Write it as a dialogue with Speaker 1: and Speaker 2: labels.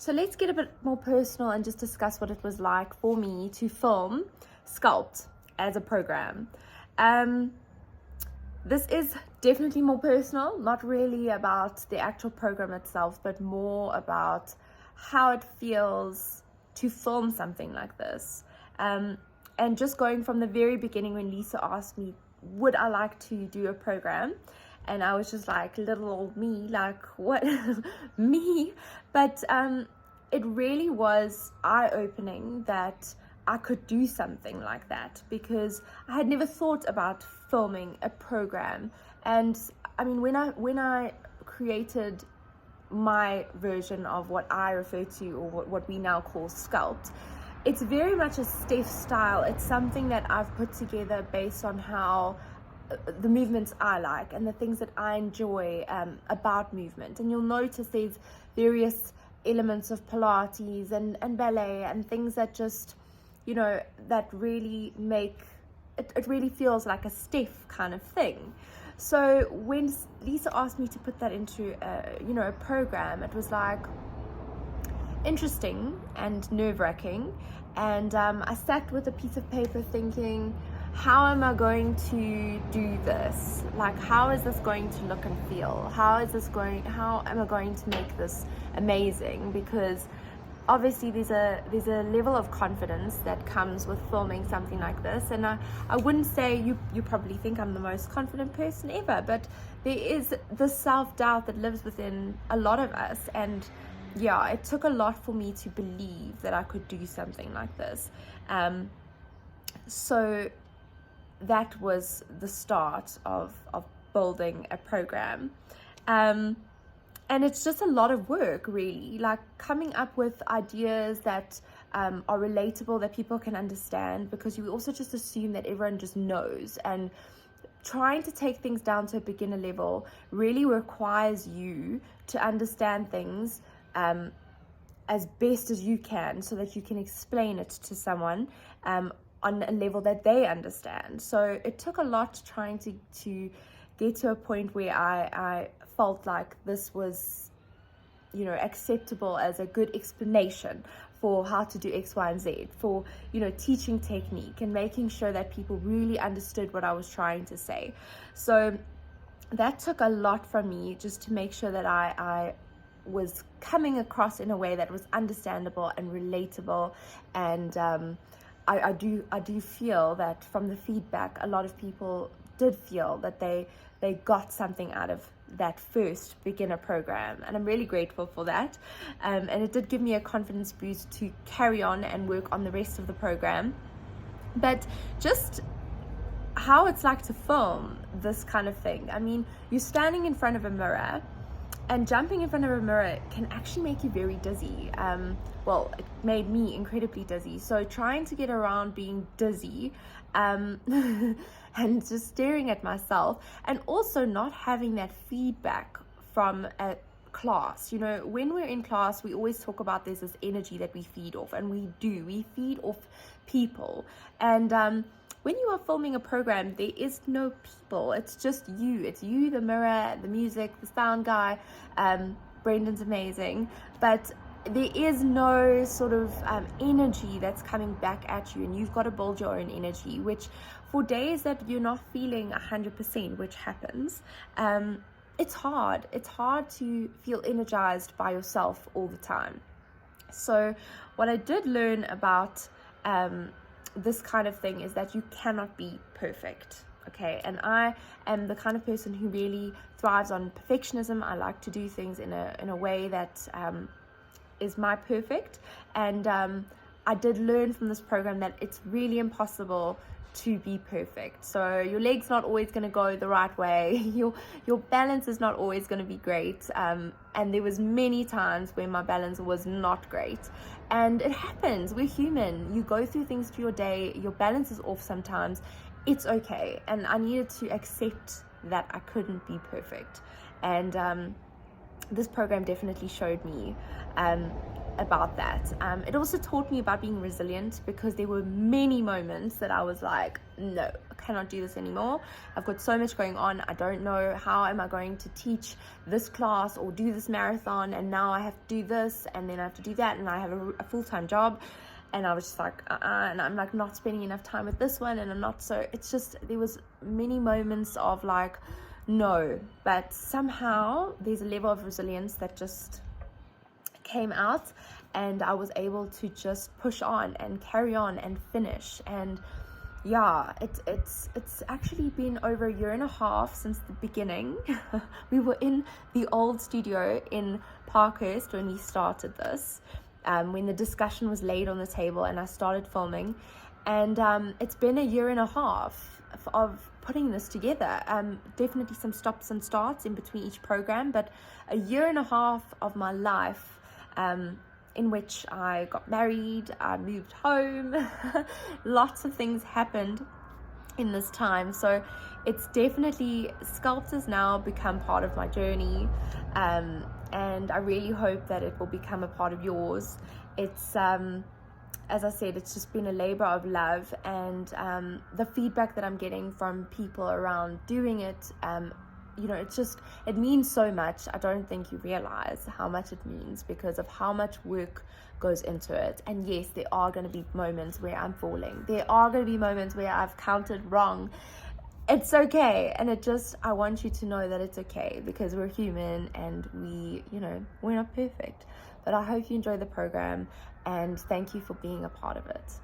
Speaker 1: So let's get a bit more personal and just discuss what it was like for me to film SCULPT as a program. This is definitely more personal, not really about the actual program itself, but more about how it feels to film something like this. And just going from the very beginning when Lisa asked me, would I like to do a program? And I was just like, little old me, like, what? Me? But it really was eye-opening that I could do something like that, because I had never thought about filming a program. And I mean, when I created my version of what I refer to, or what we now call SCULPT, it's very much a Steph style. It's something that I've put together based on how the movements I like and the things that I enjoy about movement. And you'll notice there's various elements of Pilates and ballet and things that just, you know, that really make it really feels like a Steph kind of thing. So when Lisa asked me to put that into a program, it was like interesting and nerve-wracking. And I sat with a piece of paper thinking, how am I going to do this? Like, how is this going to look and feel? How am I going to make this amazing? Because obviously there's a level of confidence that comes with filming something like this, and I wouldn't say you probably think I'm the most confident person ever, but there is the self-doubt that lives within a lot of us. And yeah, it took a lot for me to believe that I could do something like this. So that was the start of building a program. And it's just a lot of work, really, like coming up with ideas that are relatable, that people can understand, because you also just assume that everyone just knows. And trying to take things down to a beginner level really requires you to understand things as best as you can, so that you can explain it to someone on a level that they understand. So it took a lot trying to get to a point where I felt like this was, acceptable as a good explanation for how to do X, Y, and Z, for, teaching technique and making sure that people really understood what I was trying to say. So that took a lot from me, just to make sure that I was coming across in a way that was understandable and relatable. And I do feel that from the feedback, a lot of people did feel that they got something out of that first beginner program, and I'm really grateful for that. And it did give me a confidence boost to carry on and work on the rest of the program. But just how it's like to film this kind of thing, I mean, you're standing in front of a mirror, and jumping in front of a mirror can actually make you very dizzy. Well, it made me incredibly dizzy. So trying to get around being dizzy and just staring at myself, and also not having that feedback from a class. When we're in class, we always talk about there's this energy that we feed off, and we feed off people. And when you are filming a program, there is no people. It's just you. It's you, the mirror, the music, the sound guy. Brendan's amazing. But there is no sort of energy that's coming back at you, and you've got to build your own energy, which for days that you're not feeling 100%, which happens, it's hard. It's hard to feel energized by yourself all the time. So what I did learn about this kind of thing is that you cannot be perfect, okay? And I am the kind of person who really thrives on perfectionism. I like to do things in a way that is my perfect. And I did learn from this program that it's really impossible to be perfect. So your leg's not always going to go the right way. Your balance is not always going to be great. And there was many times where my balance was not great. And it happens. We're human. You go through things through your day. Your balance is off sometimes. It's okay. And I needed to accept that I couldn't be perfect. And this program definitely showed me about that. It also taught me about being resilient, because there were many moments that I was like, no, I cannot do this anymore. I've got so much going on. I don't know how am I going to teach this class or do this marathon, and now I have to do this and then I have to do that, and I have a full-time job. And I was just like, and I'm like not spending enough time with this one, and I'm not. So it's just, there was many moments of like, no, but somehow there's a level of resilience that just came out, and I was able to just push on and carry on and finish. And yeah, it's actually been over a year and a half since the beginning. We were in the old studio in Parkhurst when we started this, when the discussion was laid on the table and I started filming. And it's been a year and a half of putting this together. Definitely some stops and starts in between each program, but a year and a half of my life, in which I got married, I moved home, lots of things happened in this time. So it's definitely, SCULPT has now become part of my journey, and I really hope that it will become a part of yours. It's as I said, it's just been a labor of love, and the feedback that I'm getting from people around doing it, you know, it means so much. I don't think you realize how much it means, because of how much work goes into it. And yes, there are going to be moments where I'm falling. There are going to be moments where I've counted wrong. It's okay. And I want you to know that it's okay, because we're human and we're not perfect. But I hope you enjoy the program, and thank you for being a part of it.